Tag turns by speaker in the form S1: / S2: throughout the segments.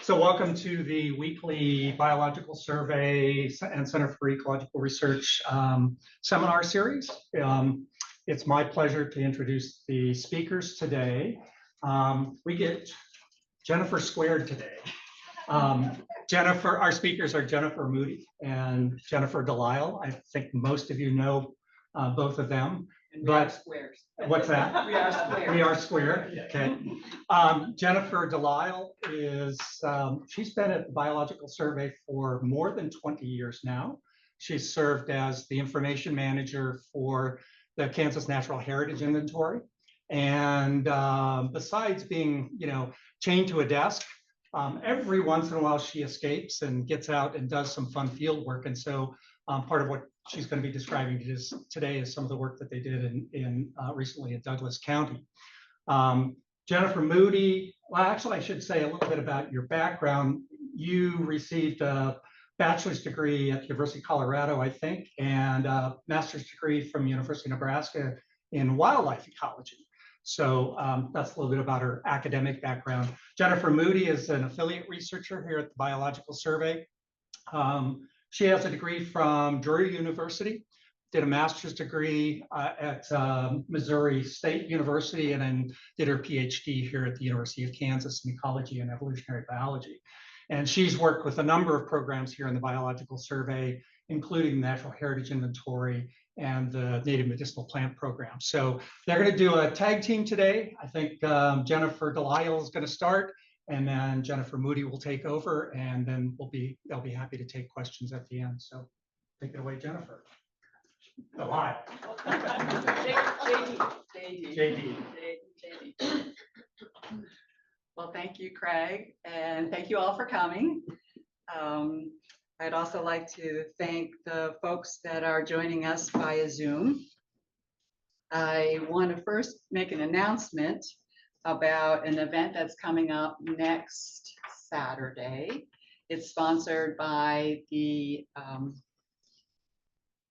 S1: So welcome to the weekly Biological Survey and Center for Ecological Research seminar series. It's my pleasure to introduce the speakers today. We get Jennifer squared today. Our speakers are Jennifer Moody and Jennifer Delisle. I think most of you know both of them.
S2: And we are squares.
S1: What's that?
S2: We are squares.
S1: We are square. Okay. Jennifer Delisle is, she's been at the Biological Survey for more than 20 years now. She's served as the information manager for the Kansas Natural Heritage Inventory. And besides being, chained to a desk, every once in a while she escapes and gets out and does some fun field work. And so part of what she's going to be describing today is some of the work that they did recently in Douglas County. Jennifer Moody, well, actually, I should say a little bit about your background. You received a bachelor's degree at the University of Colorado, I think, and a master's degree from University of Nebraska in wildlife ecology. So that's a little bit about her academic background. Jennifer Moody is an affiliate researcher here at the Biological Survey. She has a degree from Drury University, did a master's degree at Missouri State University, and then did her PhD here at the University of Kansas in ecology and evolutionary biology. And she's worked with a number of programs here in the Biological Survey, including the Natural Heritage Inventory and the Native Medicinal Plant Program. So they're going to do a tag team today. I think Jennifer Delisle is going to start, and then Jennifer Moody will take over, and then they'll be happy to take questions at the end. So take it away, Jennifer. Delisle. JD.
S2: Well, thank you, Craig, and thank you all for coming. I'd also like to thank the folks that are joining us via Zoom. I want to first make an announcement about an event that's coming up next Saturday. It's sponsored by the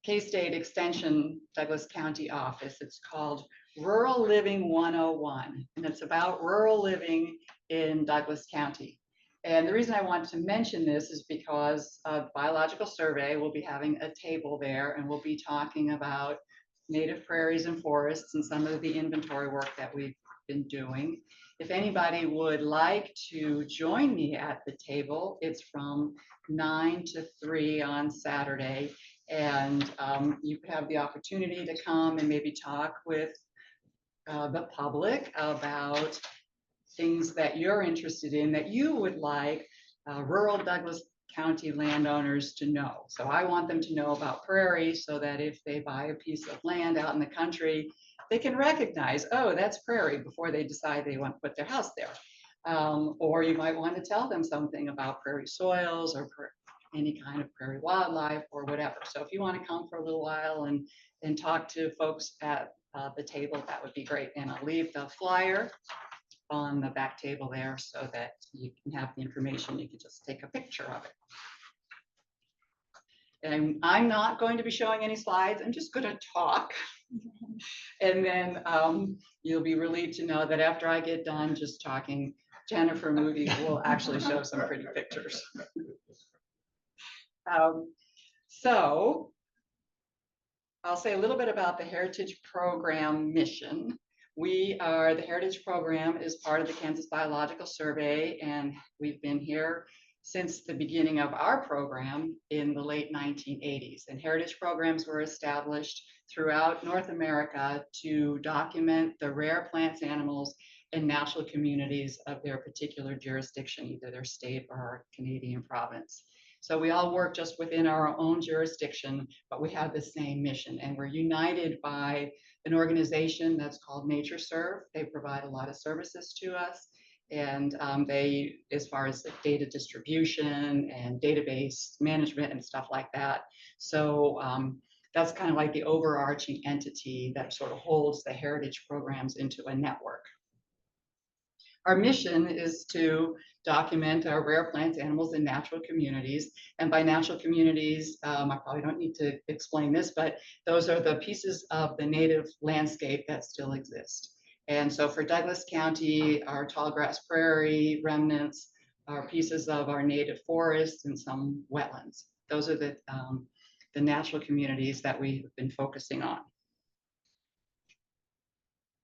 S2: K-State Extension Douglas County office. It's called Rural Living 101, and it's about rural living in Douglas County. And the reason I want to mention this is because Biological Survey will be having a table there, and we'll be talking about native prairies and forests and some of the inventory work that we've been doing. If anybody would like to join me at the table, it's from 9 to 3 on Saturday, and you have the opportunity to come and maybe talk with the public about things that you're interested in that you would like rural Douglas County landowners to know. So I want them to know about prairie so that if they buy a piece of land out in the country, they can recognize, oh, that's prairie, before they decide they want to put their house there. Or you might want to tell them something about prairie soils or any kind of prairie wildlife or whatever. So if you want to come for a little while and talk to folks at the table, that would be great. And I'll leave the flyer on the back table there so that you can have the information. You can just take a picture of it. And I'm not going to be showing any slides. I'm just going to talk. And then you'll be relieved to know that after I get done just talking, Jennifer Moody will actually show some pretty pictures. So I'll say a little bit about the Heritage Program mission. The Heritage Program is part of the Kansas Biological Survey, and we've been here since the beginning of our program in the late 1980s. And heritage programs were established throughout North America to document the rare plants, animals, and natural communities of their particular jurisdiction, either their state or our Canadian province. So we all work just within our own jurisdiction, but we have the same mission, and we're united by an organization that's called NatureServe. They provide a lot of services to us, and they, as far as like data distribution and database management and stuff like that. So that's kind of like the overarching entity that sort of holds the heritage programs into a network. Our mission is to document our rare plants, animals, and natural communities. And by natural communities, I probably don't need to explain this, but those are the pieces of the native landscape that still exist. And so for Douglas County, our tallgrass prairie remnants, are pieces of our native forests and some wetlands. Those are the natural communities that we've been focusing on.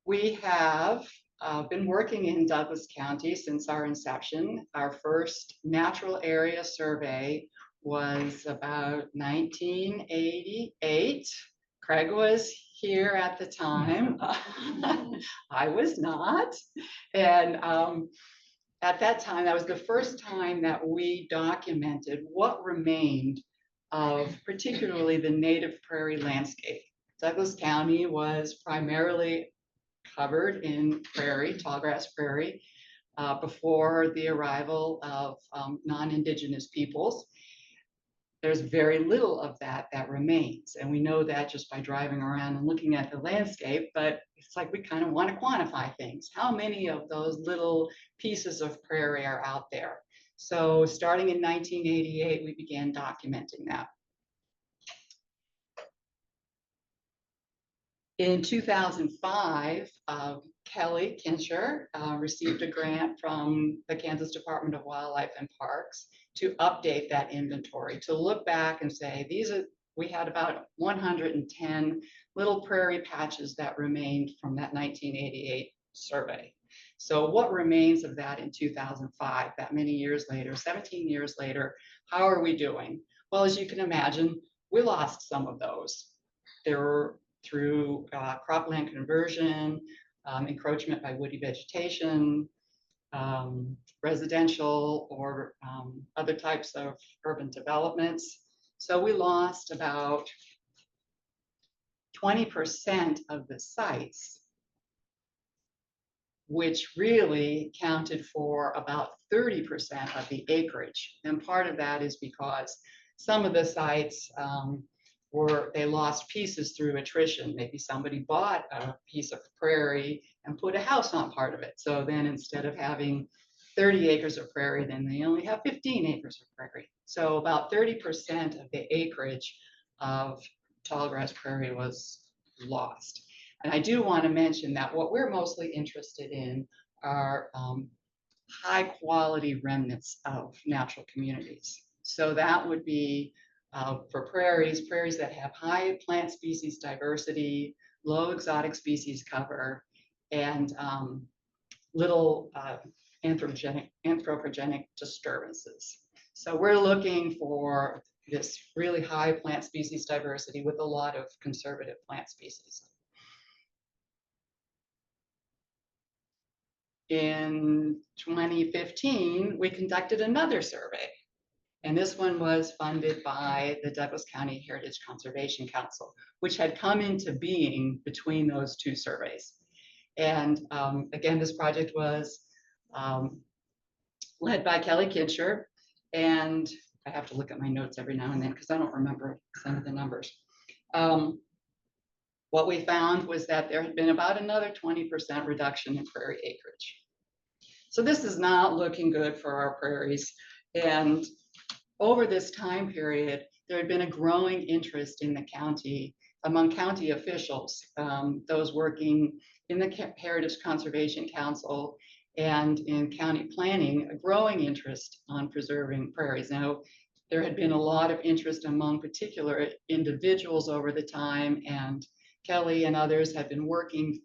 S2: We have been working in Douglas County since our inception. Our first natural area survey was about 1988. Craig was here at the time. I was not. And at that time, that was the first time that we documented what remained of particularly the native prairie landscape. Douglas County was primarily covered in prairie, tallgrass prairie, before the arrival of non-Indigenous peoples. There's very little of that remains. And we know that just by driving around and looking at the landscape, but it's like we kind of want to quantify things. How many of those little pieces of prairie are out there? So starting in 1988, we began documenting that. In 2005, Kelly Kincher received a grant from the Kansas Department of Wildlife and Parks to update that inventory, to look back and say, we had about 110 little prairie patches that remained from that 1988 survey. So what remains of that in 2005, that many years later, 17 years later, how are we doing? Well, as you can imagine, we lost some of those. There were through cropland conversion, encroachment by woody vegetation, residential or other types of urban developments. So we lost about 20% of the sites, which really counted for about 30% of the acreage. And part of that is because some of the sites they lost pieces through attrition. Maybe somebody bought a piece of prairie and put a house on part of it. So then instead of having 30 acres of prairie, then they only have 15 acres of prairie. So about 30% of the acreage of tallgrass prairie was lost. And I do want to mention that what we're mostly interested in are high quality remnants of natural communities. So that would be for prairies that have high plant species diversity, low exotic species cover, and little anthropogenic disturbances. So we're looking for this really high plant species diversity with a lot of conservative plant species. In 2015, we conducted another survey. And this one was funded by the Douglas County Heritage Conservation Council, which had come into being between those two surveys. And again, this project was led by Kelly Kincher. And I have to look at my notes every now and then because I don't remember some of the numbers. What we found was that there had been about another 20% reduction in prairie acreage. So this is not looking good for our prairies. And over this time period, there had been a growing interest in the county among county officials, those working in the Heritage Conservation Council and in county planning, a growing interest on preserving prairies. Now, there had been a lot of interest among particular individuals over the time, and Kelly and others had been working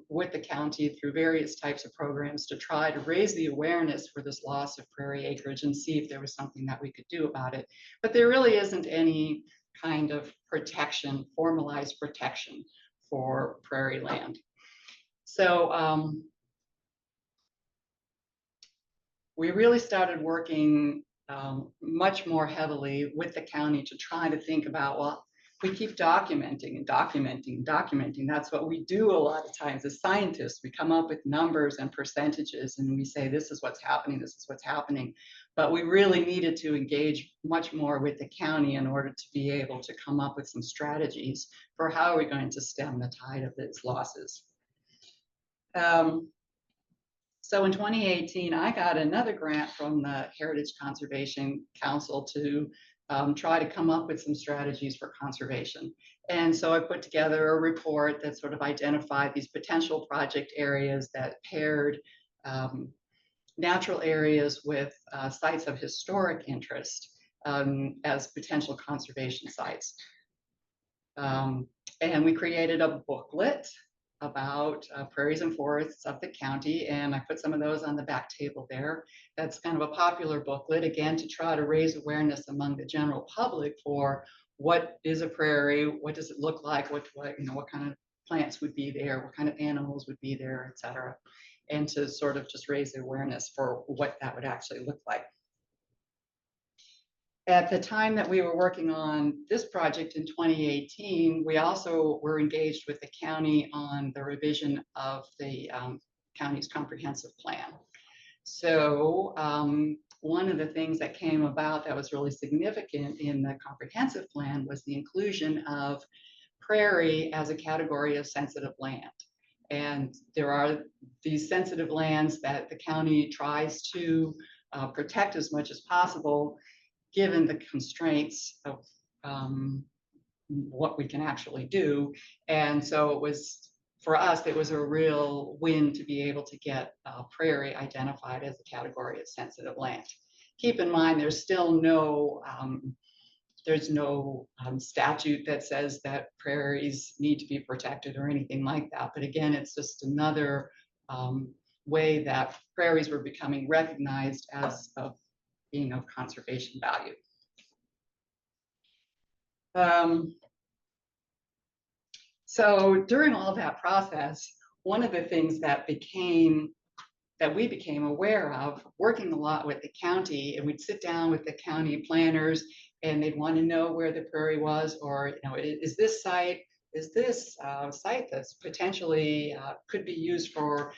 S2: with the county through various types of programs to try to raise the awareness for this loss of prairie acreage and see if there was something that we could do about it. But there really isn't any kind of protection, formalized protection for prairie land. So we really started working much more heavily with the county to try to think about, well, we keep documenting and documenting and documenting. That's what we do a lot of times as scientists. We come up with numbers and percentages and we say, this is what's happening, this is what's happening. But we really needed to engage much more with the county in order to be able to come up with some strategies for how are we going to stem the tide of its losses. So in 2018, I got another grant from the Heritage Conservation Council to try to come up with some strategies for conservation. And so I put together a report that sort of identified these potential project areas that paired natural areas with sites of historic interest as potential conservation sites. And we created a booklet about prairies and forests of the county, and I put some of those on the back table there. That's kind of a popular booklet, again, to try to raise awareness among the general public for what is a prairie, what does it look like, what kind of plants would be there, what kind of animals would be there, etc. And to sort of just raise the awareness for what that would actually look like. At the time that we were working on this project in 2018, we also were engaged with the county on the revision of the county's comprehensive plan. So one of the things that came about that was really significant in the comprehensive plan was the inclusion of prairie as a category of sensitive land. And there are these sensitive lands that the county tries to protect as much as possible, given the constraints of what we can actually do. And so it was, for us, it was a real win to be able to get prairie identified as a category of sensitive land. Keep in mind, there's still no, statute that says that prairies need to be protected or anything like that. But again, it's just another way that prairies were becoming recognized as being of conservation value. So during all that process, one of the things that we became aware of, working a lot with the county, and we'd sit down with the county planners and they'd want to know where the prairie was, or is this site that's potentially could be used for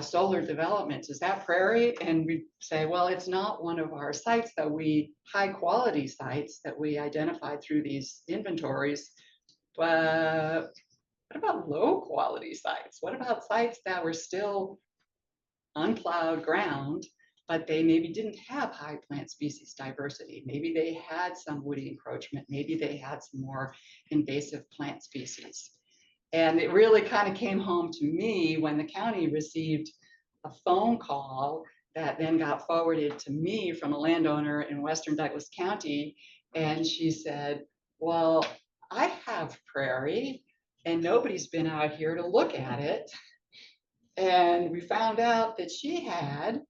S2: solar development, is that prairie? And we say, well, it's not one of our sites that high quality sites that we identified through these inventories, but what about low quality sites? What about sites that were still unplowed ground, but they maybe didn't have high plant species diversity? Maybe they had some woody encroachment, maybe they had some more invasive plant species. And it really kind of came home to me when the county received a phone call that then got forwarded to me from a landowner in Western Douglas County. And she said, well, I have prairie and nobody's been out here to look at it. And we found out that she had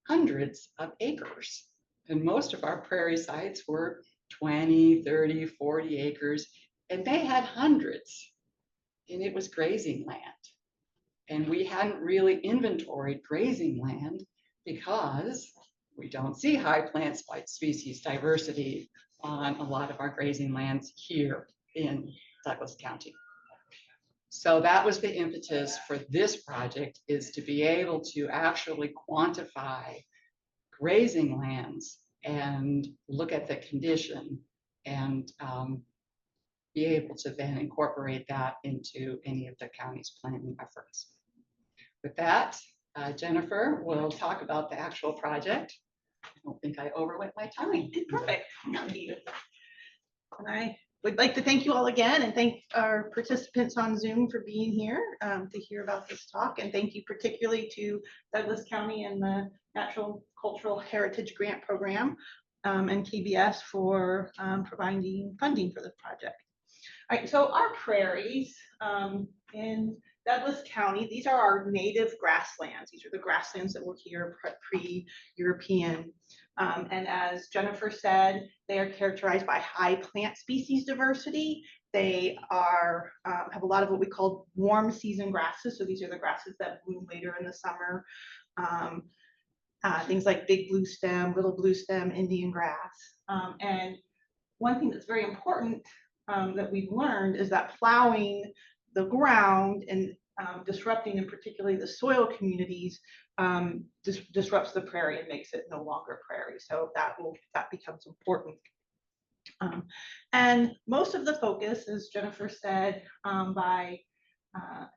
S2: hundreds of acres. And most of our prairie sites were 20, 30, 40 acres, and they had hundreds. And it was grazing land. And we hadn't really inventoried grazing land because we don't see high plant species diversity on a lot of our grazing lands here in Douglas County. So that was the impetus for this project, is to be able to actually quantify grazing lands and look at the condition and be able to then incorporate that into any of the county's planning efforts. With that, Jennifer will talk about the actual project. I don't think I overwent my time.
S3: You did perfect. Thank you. And I would like to thank you all again and thank our participants on Zoom for being here to hear about this talk. And thank you particularly to Douglas County and the Natural Cultural Heritage Grant Program and KBS for providing funding for this project. All right, so our prairies in Douglas County, these are our native grasslands. These are the grasslands that were here pre-European. And as Jennifer said, they are characterized by high plant species diversity. They are have a lot of what we call warm season grasses. So these are the grasses that bloom later in the summer. Things like big blue stem, little blue stem, Indian grass. And one thing that's very important that we've learned is that plowing the ground and disrupting, and particularly the soil communities, disrupts the prairie and makes it no longer prairie. So that becomes important. And most of the focus, as Jennifer said,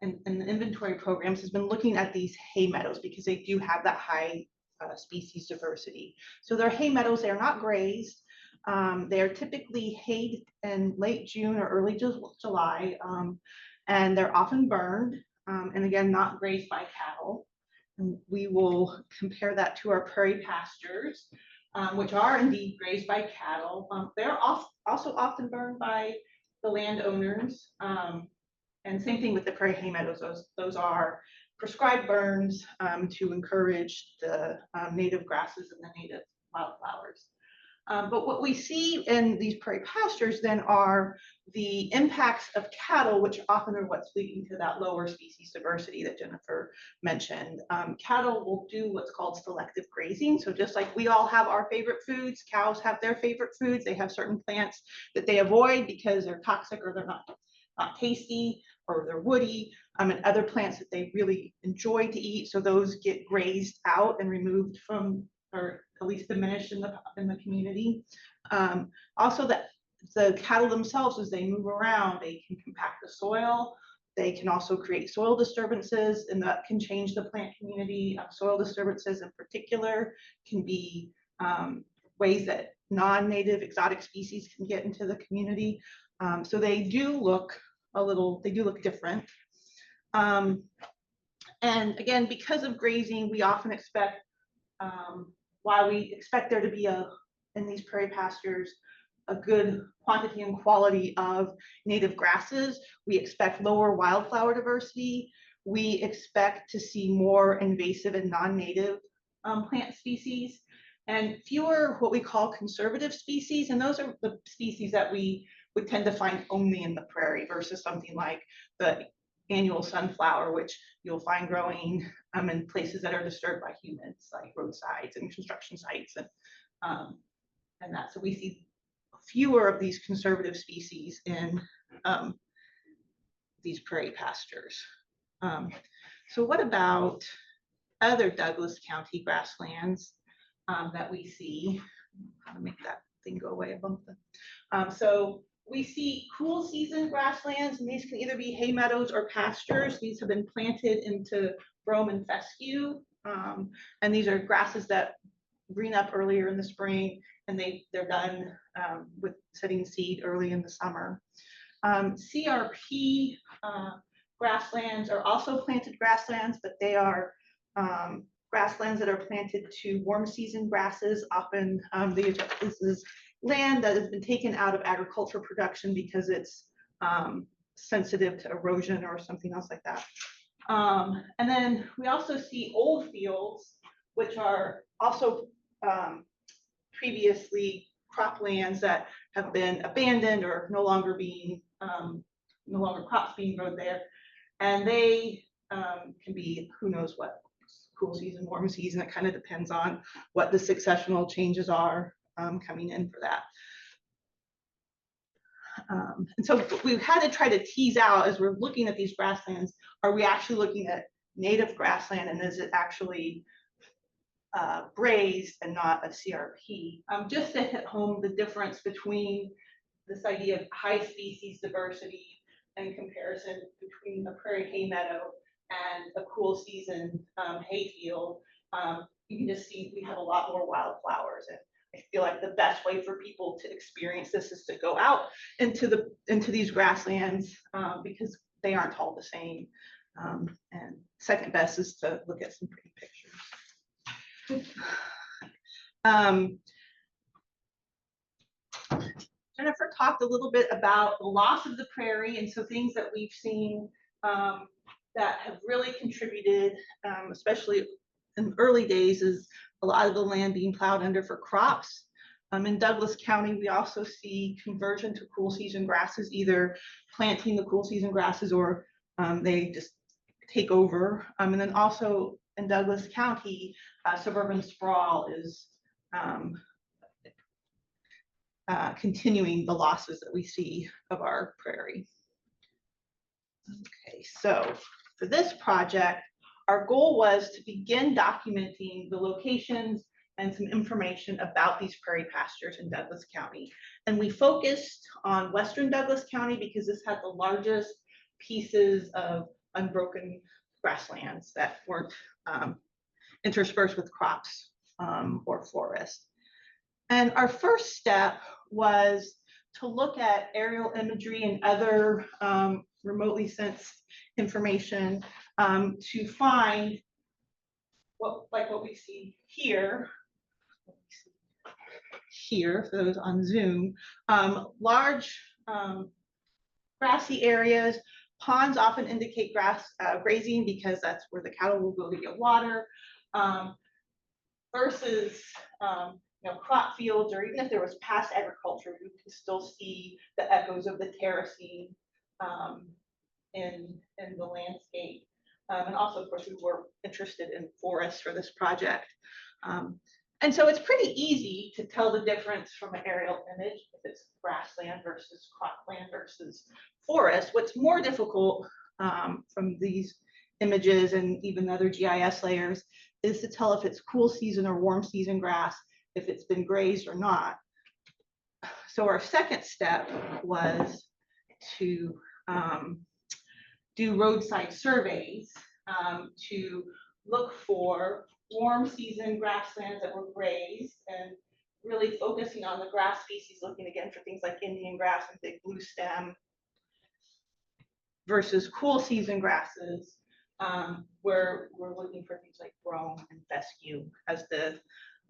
S3: in the inventory programs, has been looking at these hay meadows because they do have that high species diversity. So they're hay meadows. They are not grazed. They are typically hayed in late June or early July, and they're often burned, and again, not grazed by cattle. And we will compare that to our prairie pastures, which are indeed grazed by cattle. They're also often burned by the landowners. And same thing with the prairie haymeadows. Those are prescribed burns to encourage the native grasses and the native wildflowers. But what we see in these prairie pastures then are the impacts of cattle, which often are what's leading to that lower species diversity that Jennifer mentioned. Cattle will do what's called selective grazing. So just like we all have our favorite foods, cows have their favorite foods. They have certain plants that they avoid because they're toxic or they're not tasty or they're woody, and other plants that they really enjoy to eat. So those get grazed out and removed from, or at least diminished in the community. Also, that the cattle themselves, as they move around, they can compact the soil. They can also create soil disturbances, and that can change the plant community. Soil disturbances in particular can be ways that non-native exotic species can get into the community. So they do look different. And again, because of grazing, we often expect, while we expect there to be in these prairie pastures, a good quantity and quality of native grasses, we expect lower wildflower diversity. We expect to see more invasive and non-native plant species, and fewer what we call conservative species. And those are the species that we would tend to find only in the prairie versus something like the annual sunflower, which you'll find growing in places that are disturbed by humans, like roadsides and construction sites, and that. So we see fewer of these conservative species in these prairie pastures. So what about other Douglas County grasslands that we see? How to make that thing go away? So we see cool season grasslands, and these can either be hay meadows or pastures. These have been planted into brome and fescue, and these are grasses that green up earlier in the spring, and they're done with setting seed early in the summer. CRP grasslands are also planted grasslands, but they are grasslands that are planted to warm season grasses. Often this is land that has been taken out of agricultural production because it's sensitive to erosion or something else like that. And then we also see old fields, which are also previously croplands that have been abandoned or no longer crops being grown there. And they can be who knows what, cool season, warm season. It kind of depends on what the successional changes are coming in for that. And so we've had to try to tease out, as we're looking at these grasslands, are we actually looking at native grassland, and is it actually grazed and not a CRP? Just to hit home the difference between this idea of high species diversity and comparison between a prairie hay meadow and a cool season hay field, you can just see we have a lot more wildflowers. And I feel like the best way for people to experience this is to go out into these grasslands because they aren't all the same. And second best is to look at some pretty pictures. Jennifer talked a little bit about the loss of the prairie, and so things that we've seen that have really contributed, especially in early days, is a lot of the land being plowed under for crops. In Douglas County, we also see conversion to cool season grasses, either planting the cool season grasses or they just take over. And then also in Douglas County, suburban sprawl is continuing the losses that we see of our prairie. Okay, so for this project, our goal was to begin documenting the locations and some information about these prairie pastures in Douglas County. And we focused on Western Douglas County because this had the largest pieces of unbroken grasslands that weren't interspersed with crops or forest. And our first step was to look at aerial imagery and other remotely sensed information to find what we see here. Here, for those on Zoom, large grassy areas. Ponds often indicate grass grazing because that's where the cattle will go to get water. Versus crop fields, or even if there was past agriculture, we can still see the echoes of the terracing in the landscape. And also, of course, we were interested in forests for this project. And so it's pretty easy to tell the difference from an aerial image if it's grassland versus cropland versus forest. What's more difficult from these images and even other GIS layers is to tell if it's cool season or warm season grass, if it's been grazed or not. So our second step was to do roadside surveys to look for warm season grasslands that were grazed, and really focusing on the grass species, looking again for things like Indian grass and big blue stem, versus cool season grasses, where we're looking for things like brome and fescue as the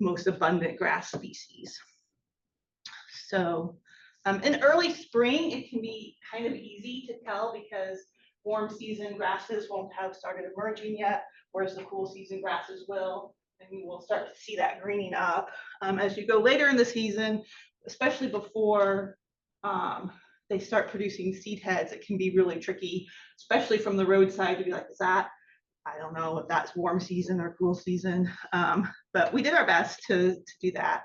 S3: most abundant grass species. So in early spring, it can be kind of easy to tell because warm season grasses won't have started emerging yet, whereas the cool season grasses will, and we will start to see that greening up. As you go later in the season, especially before they start producing seed heads, it can be really tricky, especially from the roadside, to be like, is that, I don't know if that's warm season or cool season, but we did our best to do that.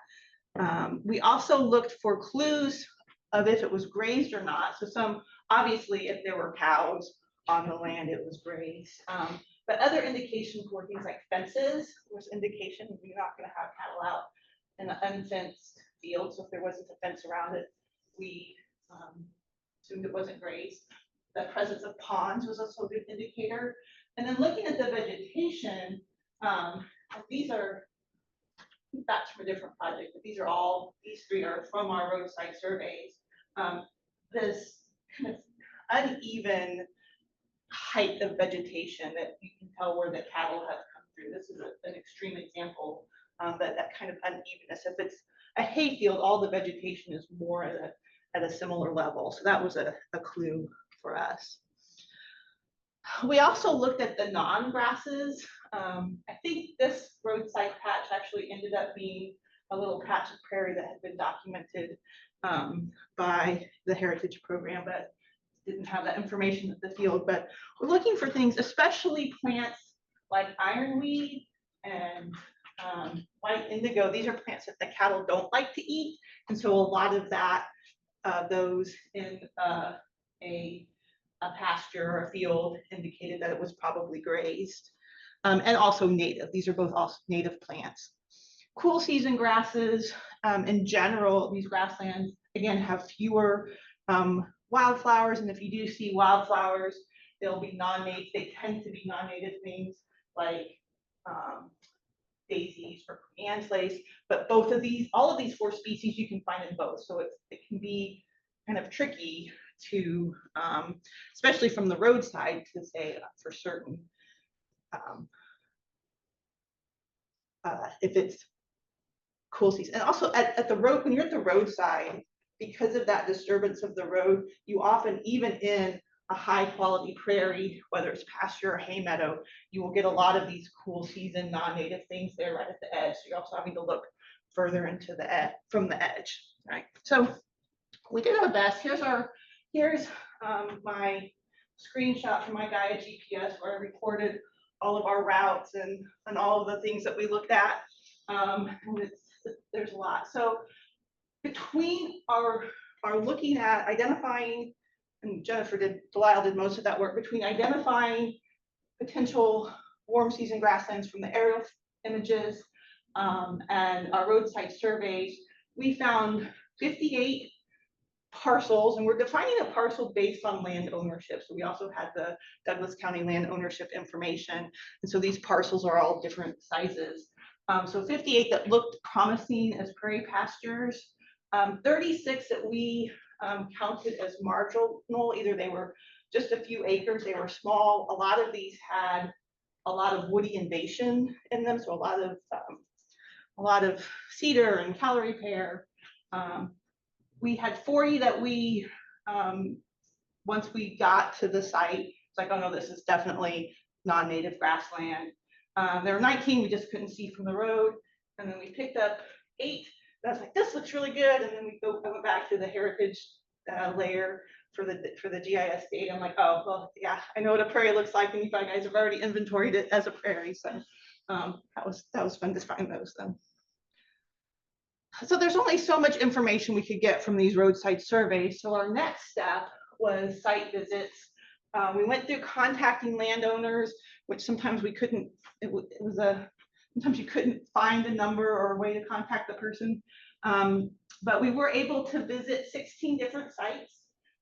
S3: We also looked for clues of if it was grazed or not. So obviously, if there were cows on the land, it was grazed. But other indications were things like fences was indication you're not going to have cattle out in an unfenced field. So if there wasn't a fence around it, we assumed it wasn't grazed. The presence of ponds was also a good indicator. And then looking at the vegetation, these are that's from a different project, but these three are from our roadside surveys. This kind of uneven height of vegetation that you can tell where the cattle have come through. This is an extreme example, that kind of unevenness. If it's a hay field, all the vegetation is more at a similar level. So that was a clue for us. We also looked at the non-grasses. I think this roadside patch actually ended up being a little patch of prairie that had been documented by the Heritage Program, but didn't have that information at the field. But we're looking for things, especially plants like ironweed and white indigo. These are plants that the cattle don't like to eat. And so a lot of that, those in a pasture or a field indicated that it was probably grazed, and also native. These are both also native plants. Cool season grasses, in general, these grasslands, again, have fewer wildflowers. And if you do see wildflowers, they'll be non-native. They tend to be non-native things like daisies or anthilles. But both of these, all of these four species, you can find in both. So it can be kind of tricky to, especially from the roadside, to say for certain if it's cool season. And also at the road, when you're at the roadside, because of that disturbance of the road, you often, even in a high quality prairie, whether it's pasture or hay meadow, you will get a lot of these cool season non-native things there right at the edge. So you're also having to look further into the edge, from the edge, right? So we did our best. Here's my screenshot from my Gaia GPS where I recorded all of our routes and all of the things that we looked at. And there's a lot. So between our looking at identifying, and Delisle did most of that work, between identifying potential warm season grasslands from the aerial images and our roadside surveys, we found 58 parcels, and we're defining a parcel based on land ownership. So we also had the Douglas County land ownership information. And so these parcels are all different sizes. So 58 that looked promising as prairie pastures, 36 that we counted as marginal, either they were just a few acres, they were small. A lot of these had a lot of woody invasion in them, so a lot of cedar and calorie pear. We had 40 that we, once we got to the site, it's like, oh no, this is definitely non-native grassland. There were 19 we just couldn't see from the road, and then we picked up 8. I was like, this looks really good, and then I went back to the heritage layer for the GIS data. I'm like, oh well, yeah, I know what a prairie looks like, and you guys have already inventoried it as a prairie, so that was fun to find those then. So there's only so much information we could get from these roadside surveys. So our next step was site visits. We went through contacting landowners, which sometimes we couldn't. Sometimes you couldn't find a number or a way to contact the person. But we were able to visit 16 different sites,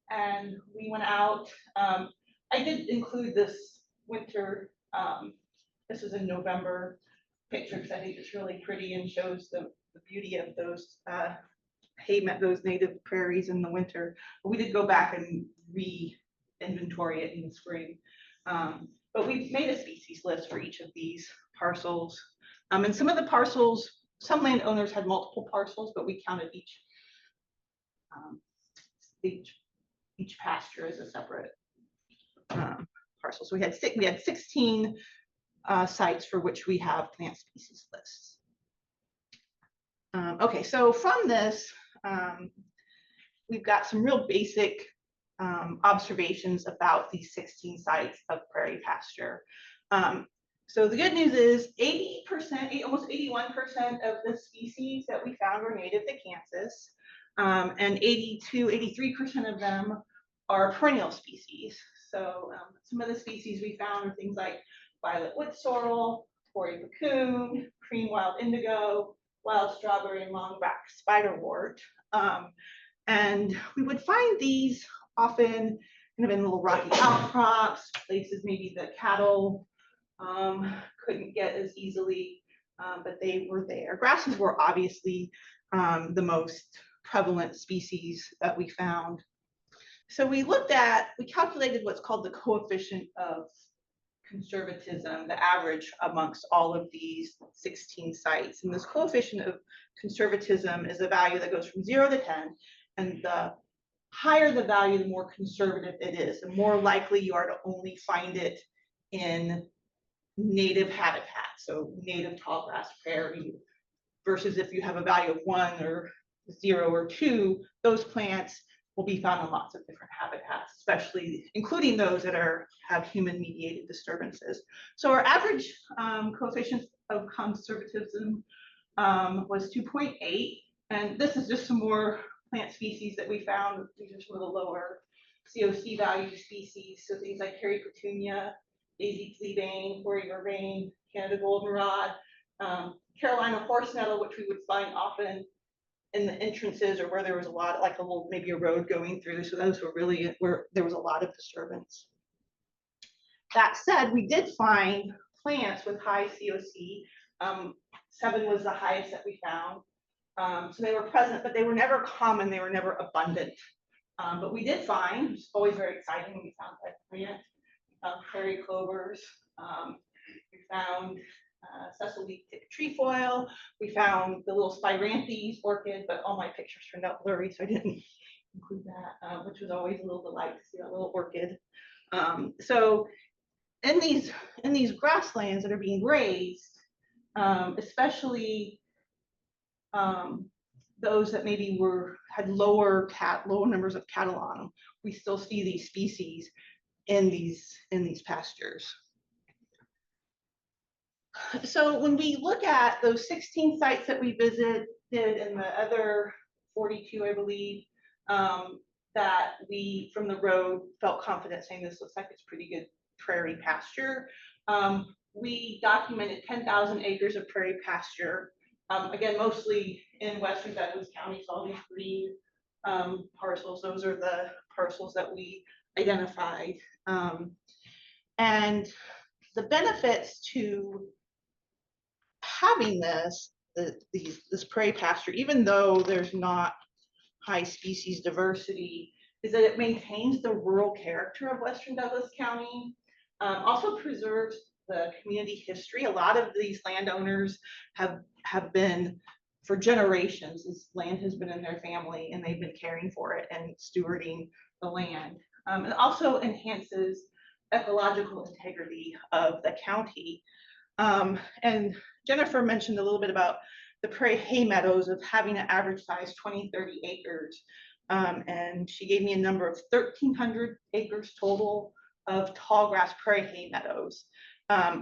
S3: and we went out. I did include this winter. This is in November picture because I think it's really pretty and shows the beauty of those those native prairies in the winter. But we did go back and re-inventory it in the spring. But we made a species list for each of these parcels. And some of the parcels, some landowners had multiple parcels, but we counted each pasture as a separate parcel. So we had 16 sites for which we have plant species lists. Okay, so from this, we've got some real basic observations about these 16 sites of prairie pasture. So the good news is 80%, almost 81% of the species that we found were native to Kansas, and 83% of them are perennial species. So some of the species we found are things like violet wood sorrel, hoary cocoon, cream wild indigo, wild strawberry, and longback spiderwort. And we would find these often kind of in little rocky outcrops, places maybe the cattle couldn't get as easily, but they were there. Grasses were obviously the most prevalent species that we found. So we calculated what's called the coefficient of conservatism, the average amongst all of these 16 sites. And this coefficient of conservatism is a value that goes from 0 to 10. And the higher the value, the more conservative it is. The more likely you are to only find it in native habitat, so native tallgrass prairie, versus if you have a value of 1 or 0 or 2, those plants will be found in lots of different habitats, especially including those that have human-mediated disturbances. So our average coefficient of conservatism was 2.8, and this is just some more plant species that we found. These are some of the lower COC value species, so things like hairy petunia, daisy fleabane, hoary vervain, Canada goldenrod, Carolina horse nettle, which we would find often in the entrances or where there was a lot, like maybe a road going through. So those were really where there was a lot of disturbance. That said, we did find plants with high COC. 7 was the highest that we found. So they were present, but they were never common. They were never abundant. But we did find, which is always very exciting, we found that plant, prairie clovers. We found sesame trefoil. We found the little spiranthes orchid, but all my pictures turned out blurry, so I didn't include that, which was always a little delight to see that little orchid. So in these grasslands that are being grazed, especially those that maybe had lower numbers of cattle on them, we still see these species in these pastures. So when we look at those 16 sites that we visited and the other 42, I believe, that we from the road felt confident saying this looks like it's pretty good prairie pasture, we documented 10,000 acres of prairie pasture. Again, mostly in western Douglas County, so all these green parcels, those are the parcels that we identified. And the benefits to having this prairie pasture, even though there's not high species diversity, is that it maintains the rural character of western Douglas County, also preserves the community history. A lot of these landowners have been for generations. This land has been in their family and they've been caring for it and stewarding the land. It also enhances ecological integrity of the county. And Jennifer mentioned a little bit about the prairie haymeadows of having an average size 20-30 acres. And she gave me a number of 1,300 acres total of tallgrass prairie haymeadows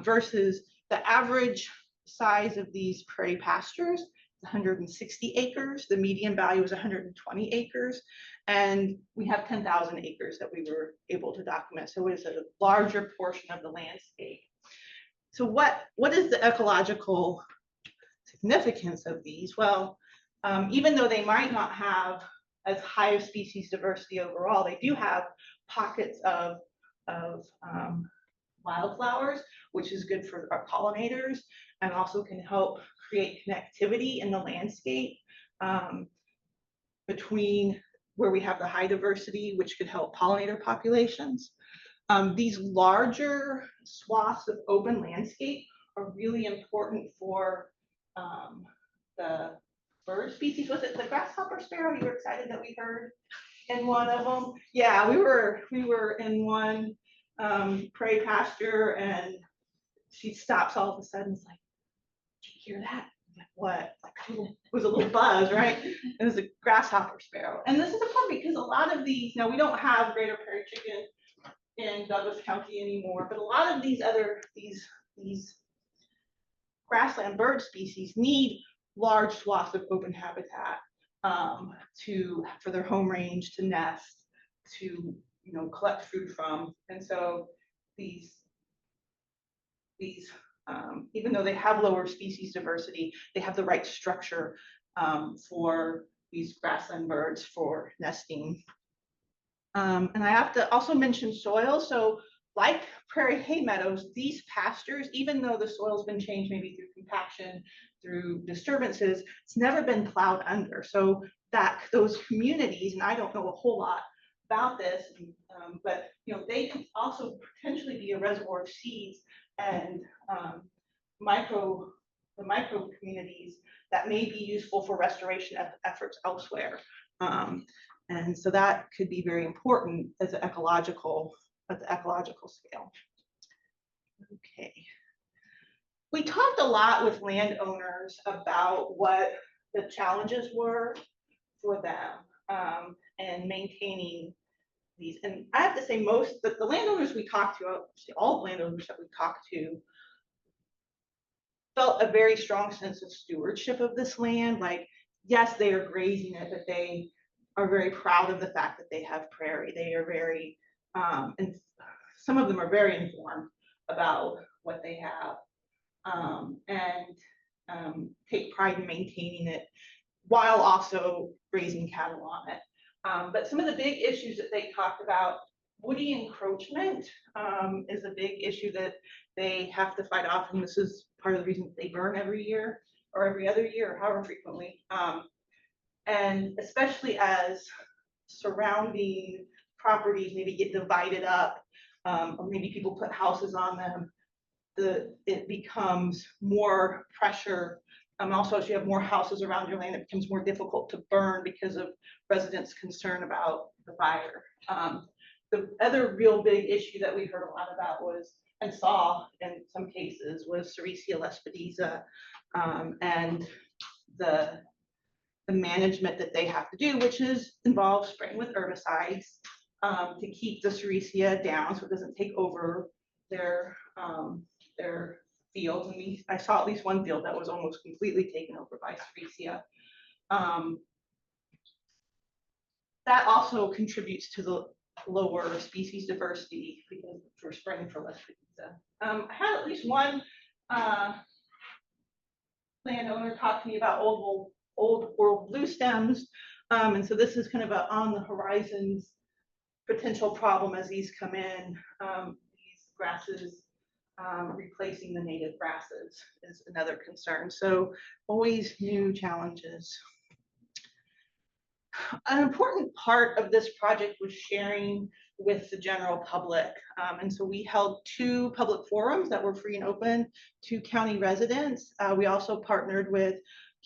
S3: versus the average size of these prairie pastures, 160 acres. The median value is 120 acres. And we have 10,000 acres that we were able to document. So it is a larger portion of the landscape. So what is the ecological significance of these? Well, even though they might not have as high of species diversity overall, they do have pockets of wildflowers, which is good for our pollinators and also can help create connectivity in the landscape between where we have the high diversity, which could help pollinator populations. These larger swaths of open landscape are really important for the bird species. Was it the grasshopper sparrow you were excited that we heard in one of them? Yeah, we were in one prairie pasture and she stops all of a sudden. It's like, did you hear that? I'm like, what? Like, it was a little buzz, right? It was a grasshopper sparrow. And this is important because a lot of these, now we don't have greater prairie chicken in Douglas County anymore, but a lot of these other, these grassland bird species need large swaths of open habitat for their home range, to nest, to collect food from. And so these even though they have lower species diversity, they have the right structure for these grassland birds for nesting. And I have to also mention soil. So like prairie haymeadows, these pastures, even though the soil's been changed maybe through compaction, through disturbances, it's never been plowed under. So that those communities, and I don't know a whole lot about this, but they can also potentially be a reservoir of seeds and the micro communities that may be useful for restoration efforts elsewhere. And so that could be very important as an ecological, at the ecological scale. Okay. We talked a lot with landowners about what the challenges were for them and maintaining these. And I have to say the landowners we talked to, all the landowners that we talked to, felt a very strong sense of stewardship of this land. Like, yes, they are grazing it, but they are very proud of the fact that they have prairie. They are very, and some of them are very informed about what they have and take pride in maintaining it while also raising cattle on it. But some of the big issues that they talked about, woody encroachment is a big issue that they have to fight off. And this is part of the reason they burn every year or every other year, or however frequently. And especially as surrounding properties maybe get divided up, or maybe people put houses on them, it becomes more pressure. Also, as you have more houses around your land, it becomes more difficult to burn because of residents' concern about the fire. The other real big issue that we heard a lot about was, and saw in some cases, was Sericea lespedeza and the management that they have to do, which involves spraying with herbicides to keep the Sericea down so it doesn't take over their fields. And I saw at least one field that was almost completely taken over by Sericea. That also contributes to the lower species diversity because we're spraying for lespedeza. I had at least one landowner talk to me about old world blue stems. And so this is kind of a on the horizons potential problem as these come in. These grasses replacing the native grasses is another concern. So always new challenges. An important part of this project was sharing with the general public. And so we held 2 public forums that were free and open to county residents. We also partnered with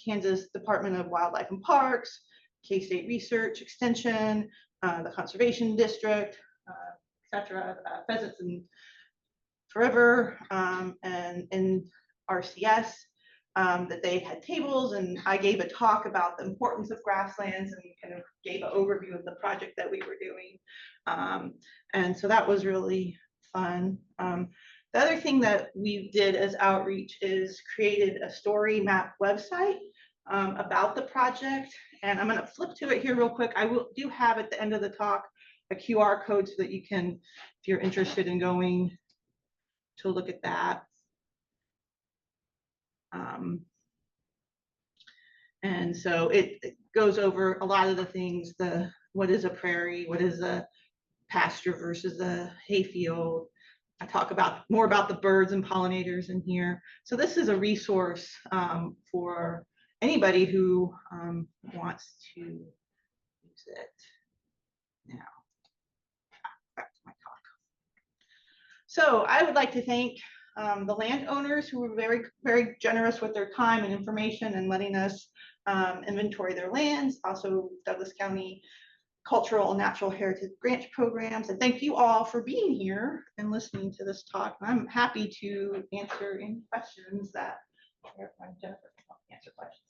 S3: Kansas Department of Wildlife and Parks, K-State Research Extension, the Conservation District, etc., Pheasants and Forever, and RCS. That they had tables, and I gave a talk about the importance of grasslands and kind of gave an overview of the project that we were doing. And so that was really fun. The other thing that we did as outreach is created a story map website about the project. And I'm going to flip to it here real quick. I do have at the end of the talk a QR code so that you can, if you're interested in going to look at that. And so it goes over a lot of the things, what is a prairie, what is a pasture versus a hayfield. I talk more about the birds and pollinators in here. So this is a resource for anybody who wants to use it. Now, back to my talk. So I would like to thank the landowners who were very, very generous with their time and information and letting us inventory their lands. Also, Douglas County Cultural and Natural Heritage Branch Programs. And thank you all for being here and listening to this talk. I'm happy to answer any questions that Jennifer can answer questions.